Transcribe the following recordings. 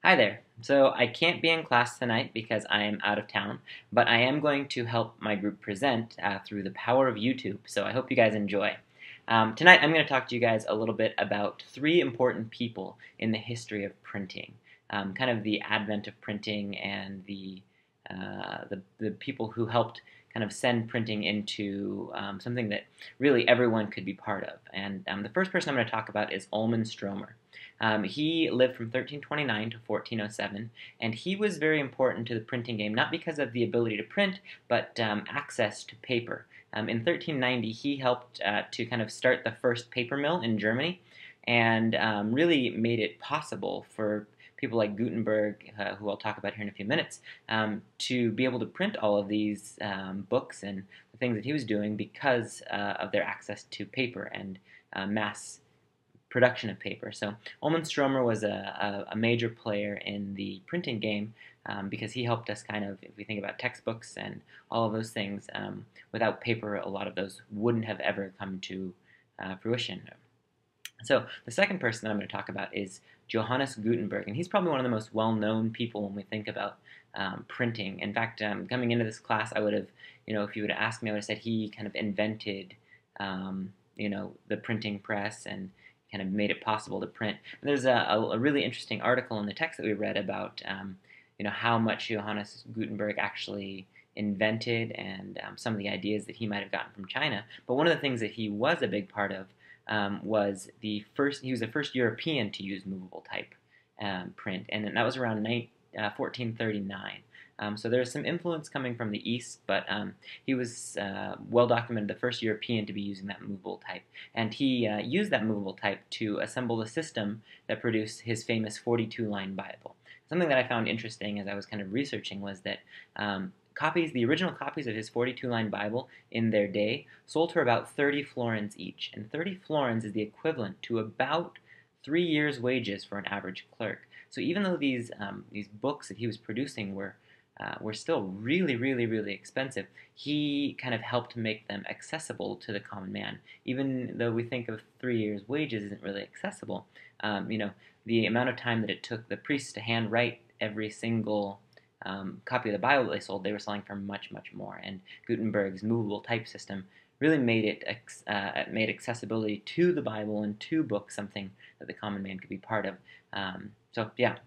Hi there. So I can't be in class tonight because I am out of town, but I am going to help my group present through the power of YouTube, so I hope you guys enjoy. Tonight I'm going to talk to you guys a little bit about three important people in the history of printing, kind of the advent of printing and the people who helped kind of send printing into something that really everyone could be part of. And the first person I'm going to talk about is Ullman Stromer. He lived from 1329 to 1407, and he was very important to the printing game, not because of the ability to print, but access to paper. In 1390, he helped to kind of start the first paper mill in Germany, and really made it possible for people like Gutenberg, who I'll talk about here in a few minutes, to be able to print all of these books and the things that he was doing because of their access to paper and mass production of paper. So Ullman Stromer was a major player in the printing game because he helped us kind of, if we think about textbooks and all of those things, without paper, a lot of those wouldn't have ever come to fruition. So the second person that I'm going to talk about is Johannes Gutenberg, and he's probably one of the most well-known people when we think about printing. In fact, coming into this class, I would have, if you would have asked me, I would have said he kind of invented, the printing press and kind of made it possible to print. And there's a really interesting article in the text that we read about, how much Johannes Gutenberg actually invented and some of the ideas that he might have gotten from China. But one of the things that he was a big part of was he was the first European to use movable type print, and that was around 1439. So there's some influence coming from the East, but he was well documented, the first European to be using that movable type. And he used that movable type to assemble the system that produced his famous 42-line Bible. Something that I found interesting as I was kind of researching was that the original copies of his 42-line Bible in their day sold for about 30 florins each. And 30 florins is the equivalent to about 3 years' wages for an average clerk. So even though these books that he was producing were still really, really, really expensive, he kind of helped make them accessible to the common man. Even though we think of 3 years' wages isn't really accessible, the amount of time that it took the priests to handwrite every single copy of the Bible that they sold, they were selling for much, much more. And Gutenberg's movable type system really made accessibility to the Bible and to books something that the common man could be part of. So yeah,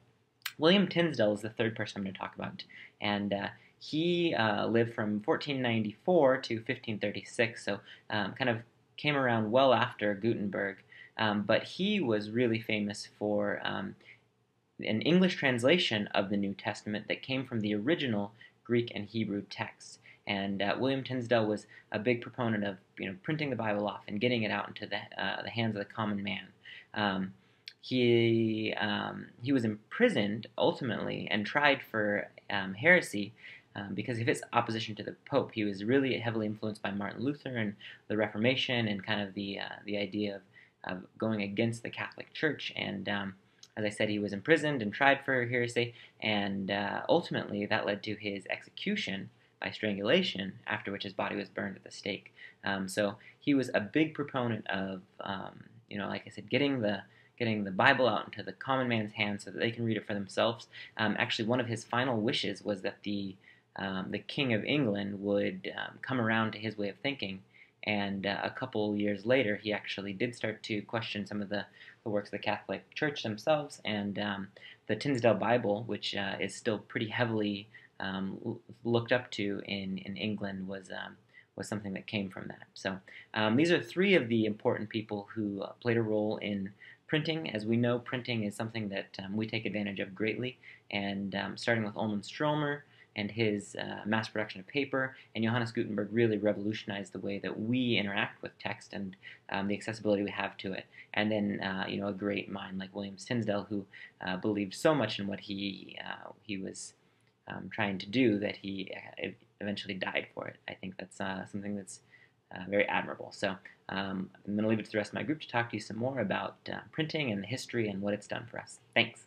William Tinsdale is the third person I'm going to talk about, and he lived from 1494 to 1536, so kind of came around well after Gutenberg, but he was really famous for an English translation of the New Testament that came from the original Greek and Hebrew texts. And William Tinsdale was a big proponent of printing the Bible off and getting it out into the hands of the common man. He was imprisoned ultimately and tried for heresy because of his opposition to the Pope. He was really heavily influenced by Martin Luther and the Reformation and kind of the idea of going against the Catholic Church. And as I said, he was imprisoned and tried for heresy, and ultimately that led to his execution by strangulation, after which his body was burned at the stake. So he was a big proponent of, like I said, getting the Bible out into the common man's hands so that they can read it for themselves. Actually, one of his final wishes was that the King of England would come around to his way of thinking, and a couple years later, he actually did start to question some of the works of the Catholic Church themselves, and the Tinsdale Bible, which is still pretty heavily looked up to in England, was something that came from that. So these are three of the important people who played a role in printing. As we know, printing is something that we take advantage of greatly, and starting with Ullman Stromer and his mass production of paper, and Johannes Gutenberg really revolutionized the way that we interact with text and the accessibility we have to it. And then, a great mind like William Tinsdale, who believed so much in what he was trying to do that he eventually died for it. I think that's something that's very admirable. So I'm going to leave it to the rest of my group to talk to you some more about printing and the history and what it's done for us. Thanks.